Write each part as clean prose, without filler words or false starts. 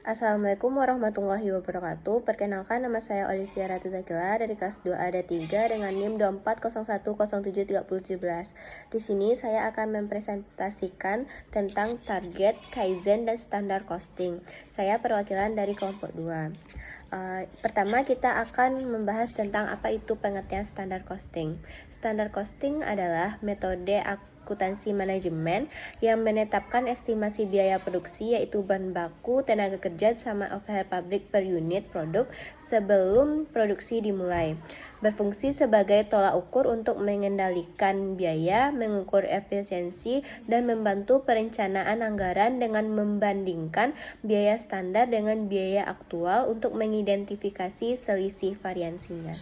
Assalamualaikum warahmatullahi wabarakatuh. Perkenalkan, nama saya Olivia Ratu Zakila dari kelas 2A D3 dengan NIM 2401073017. Di sini saya akan mempresentasikan tentang target, kaizen, dan standar costing. Saya perwakilan dari kelompok 2. Pertama kita akan membahas tentang apa itu pengertian standar costing. Standar costing adalah metode akuntansi manajemen yang menetapkan estimasi biaya produksi yaitu bahan baku, tenaga kerja, sama overhead pabrik per unit produk sebelum produksi dimulai. Berfungsi sebagai tolak ukur untuk mengendalikan biaya, mengukur efisiensi, dan membantu perencanaan anggaran dengan membandingkan biaya standar dengan biaya aktual untuk mengidentifikasi selisih variansinya.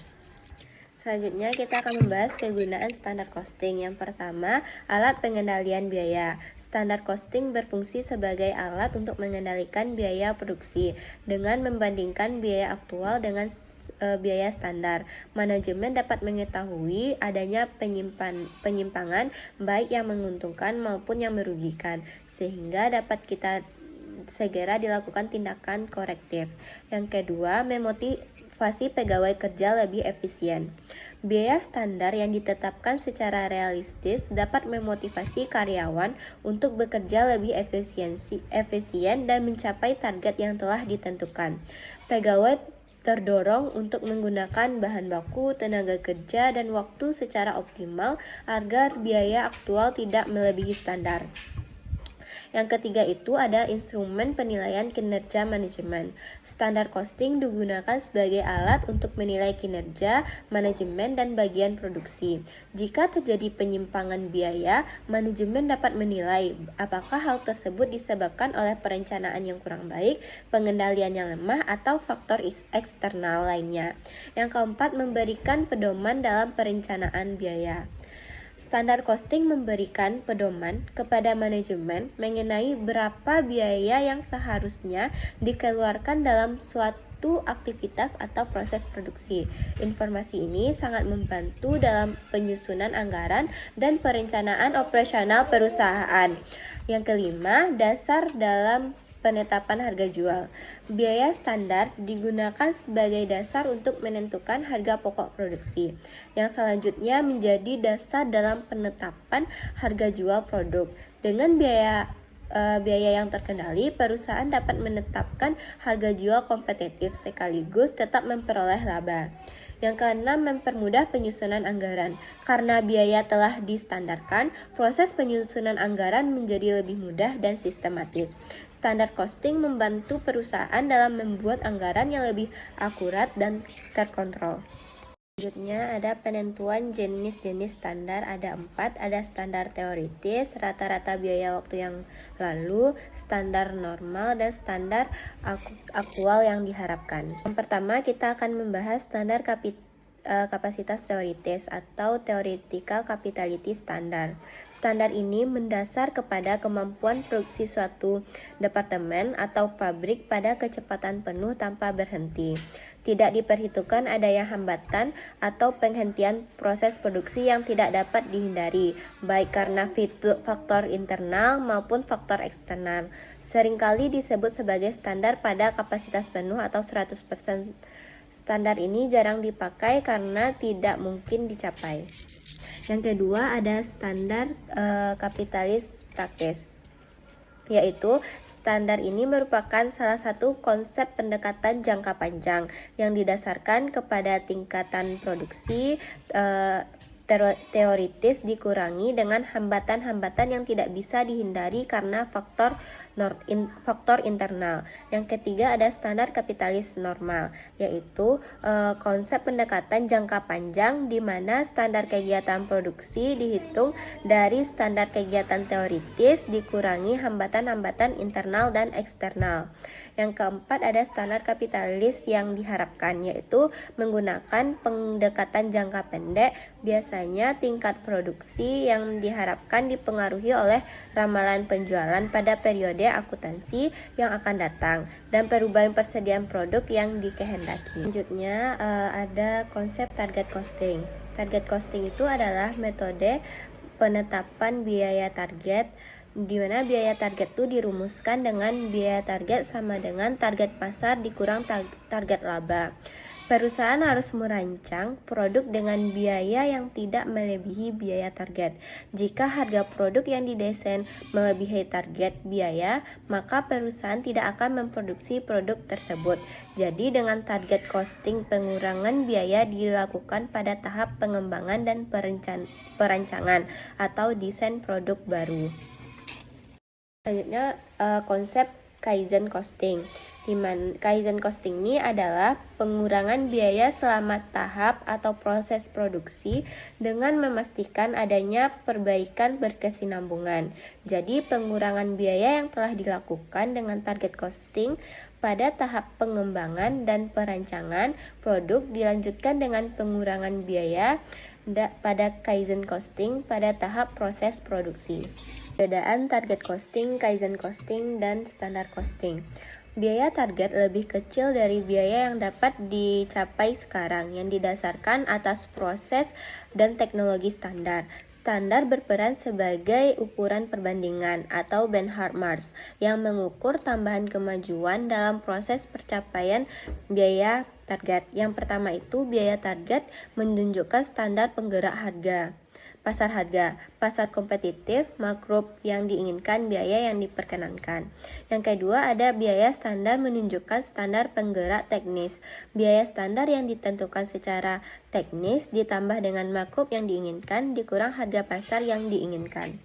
Selanjutnya kita akan membahas kegunaan standar costing. Yang pertama, alat pengendalian biaya. Standar costing berfungsi sebagai alat untuk mengendalikan biaya produksi dengan membandingkan biaya aktual dengan biaya standar. Manajemen dapat mengetahui adanya penyimpangan baik yang menguntungkan maupun yang merugikan, sehingga dapat kita segera dilakukan tindakan korektif. Yang kedua, memotivasi pegawai kerja lebih efisien. Biaya standar yang ditetapkan secara realistis dapat memotivasi karyawan untuk bekerja lebih efisien dan mencapai target yang telah ditentukan. Pegawai terdorong untuk menggunakan bahan baku, tenaga kerja, dan waktu secara optimal agar biaya aktual tidak melebihi standar. Yang ketiga itu ada instrumen penilaian kinerja manajemen. Standar costing digunakan sebagai alat untuk menilai kinerja manajemen dan bagian produksi. Jika terjadi penyimpangan biaya, manajemen dapat menilai apakah hal tersebut disebabkan oleh perencanaan yang kurang baik, pengendalian yang lemah, atau faktor eksternal lainnya. Yang keempat, memberikan pedoman dalam perencanaan biaya. Standar costing memberikan pedoman kepada manajemen mengenai berapa biaya yang seharusnya dikeluarkan dalam suatu aktivitas atau proses produksi. Informasi ini sangat membantu dalam penyusunan anggaran dan perencanaan operasional perusahaan. Yang kelima, dasar dalam penetapan harga jual. Biaya standar digunakan sebagai dasar untuk menentukan harga pokok produksi. Yang selanjutnya menjadi dasar dalam penetapan harga jual produk. Dengan biaya yang terkendali, perusahaan dapat menetapkan harga jual kompetitif sekaligus tetap memperoleh laba. Yang keenam, mempermudah penyusunan anggaran. Karena biaya telah distandarkan, proses penyusunan anggaran menjadi lebih mudah dan sistematis. Standar costing membantu perusahaan dalam membuat anggaran yang lebih akurat dan terkontrol. Selanjutnya ada penentuan jenis-jenis standar, ada 4, ada standar teoritis, rata-rata biaya waktu yang lalu, standar normal, dan standar aktual yang diharapkan. Yang pertama kita akan membahas standar kapasitas teoritis atau theoretical capability standard. Standar ini mendasar kepada kemampuan produksi suatu departemen atau pabrik pada kecepatan penuh tanpa berhenti. Tidak diperhitungkan adanya hambatan atau penghentian proses produksi yang tidak dapat dihindari, baik karena faktor internal maupun faktor eksternal. Seringkali disebut sebagai standar pada kapasitas penuh atau 100%. Standar ini jarang dipakai karena tidak mungkin dicapai. Yang kedua ada standar kapitalis praktis, yaitu standar ini merupakan salah satu konsep pendekatan jangka panjang yang didasarkan kepada tingkatan produksi teoritis dikurangi dengan hambatan-hambatan yang tidak bisa dihindari karena faktor internal. Yang ketiga ada standar kapitalis normal, yaitu konsep pendekatan jangka panjang di mana standar kegiatan produksi dihitung dari standar kegiatan teoritis dikurangi hambatan-hambatan internal dan eksternal. Yang keempat ada standar kapitalis yang diharapkan, yaitu menggunakan pendekatan jangka pendek. Biasanya tingkat produksi yang diharapkan dipengaruhi oleh ramalan penjualan pada periode akuntansi yang akan datang dan perubahan persediaan produk yang dikehendaki. Selanjutnya ada konsep target costing. Target costing itu adalah metode penetapan biaya target di mana biaya target itu dirumuskan dengan biaya target sama dengan target pasar dikurang target laba. Perusahaan harus merancang produk dengan biaya yang tidak melebihi biaya target. Jika harga produk yang didesain melebihi target biaya, maka perusahaan tidak akan memproduksi produk tersebut. Jadi dengan target costing, pengurangan biaya dilakukan pada tahap pengembangan dan perancangan atau desain produk baru. Selanjutnya konsep Kaizen Costing. Kaizen Costing ini adalah pengurangan biaya selama tahap atau proses produksi dengan memastikan adanya perbaikan berkesinambungan. Jadi pengurangan biaya yang telah dilakukan dengan target costing pada tahap pengembangan dan perancangan produk dilanjutkan dengan pengurangan biaya pada Kaizen Costing pada tahap proses produksi. Perbedaan target costing, Kaizen Costing, dan standar costing. Biaya target lebih kecil dari biaya yang dapat dicapai sekarang yang didasarkan atas proses dan teknologi standar. Standar berperan sebagai ukuran perbandingan atau benchmark yang mengukur tambahan kemajuan dalam proses pencapaian biaya target. Yang pertama itu biaya target menunjukkan standar penggerak harga. Pasar harga, pasar kompetitif, makro yang diinginkan, biaya yang diperkenankan. Yang kedua ada biaya standar menunjukkan standar penggerak teknis. Biaya standar yang ditentukan secara teknis ditambah dengan makro yang diinginkan dikurang harga pasar yang diinginkan.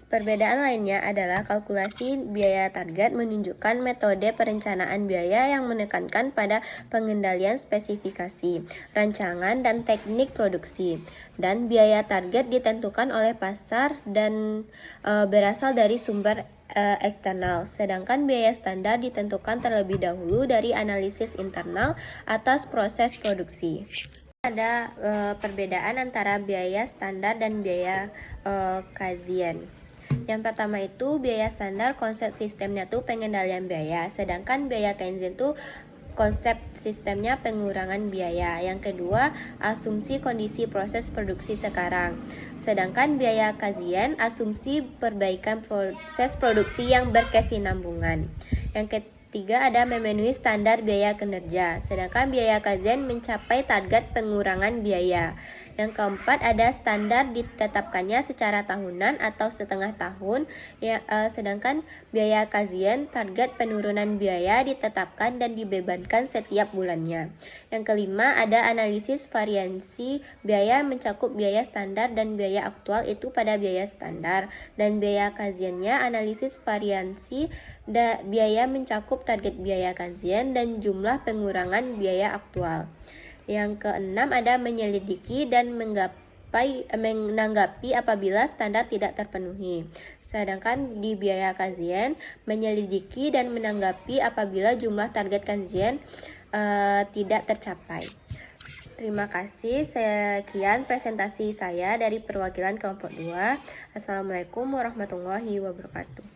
Perbedaan lainnya adalah kalkulasi biaya target menunjukkan metode perencanaan biaya yang menekankan pada pengendalian spesifikasi, rancangan, dan teknik produksi. Dan biaya target ditentukan oleh pasar dan berasal dari sumber eksternal, sedangkan biaya standar ditentukan terlebih dahulu dari analisis internal atas proses produksi. Ada perbedaan antara biaya standar dan biaya Kaizen. Yang pertama itu biaya standar, konsep sistemnya tuh pengendalian biaya, sedangkan biaya Kaizen tuh konsep sistemnya pengurangan biaya. Yang kedua, asumsi kondisi proses produksi sekarang. Sedangkan biaya Kaizen asumsi perbaikan proses produksi yang berkesinambungan. Yang ketiga ada memenuhi standar biaya kinerja, sedangkan biaya Kaizen mencapai target pengurangan biaya. Yang keempat ada standar ditetapkannya secara tahunan atau setengah tahun, sedangkan biaya Kaizen target penurunan biaya ditetapkan dan dibebankan setiap bulannya. Yang kelima ada analisis variansi biaya mencakup biaya standar dan biaya aktual itu pada biaya standar, dan biaya Kaizennya analisis variansi biaya mencakup target biaya Kaizen dan jumlah pengurangan biaya aktual. Yang keenam ada menyelidiki dan menanggapi apabila standar tidak terpenuhi. Sedangkan di biaya Kaizen menyelidiki dan menanggapi apabila jumlah target Kaizen tidak tercapai. Terima kasih, sekian presentasi saya dari perwakilan kelompok 2. Assalamualaikum warahmatullahi wabarakatuh.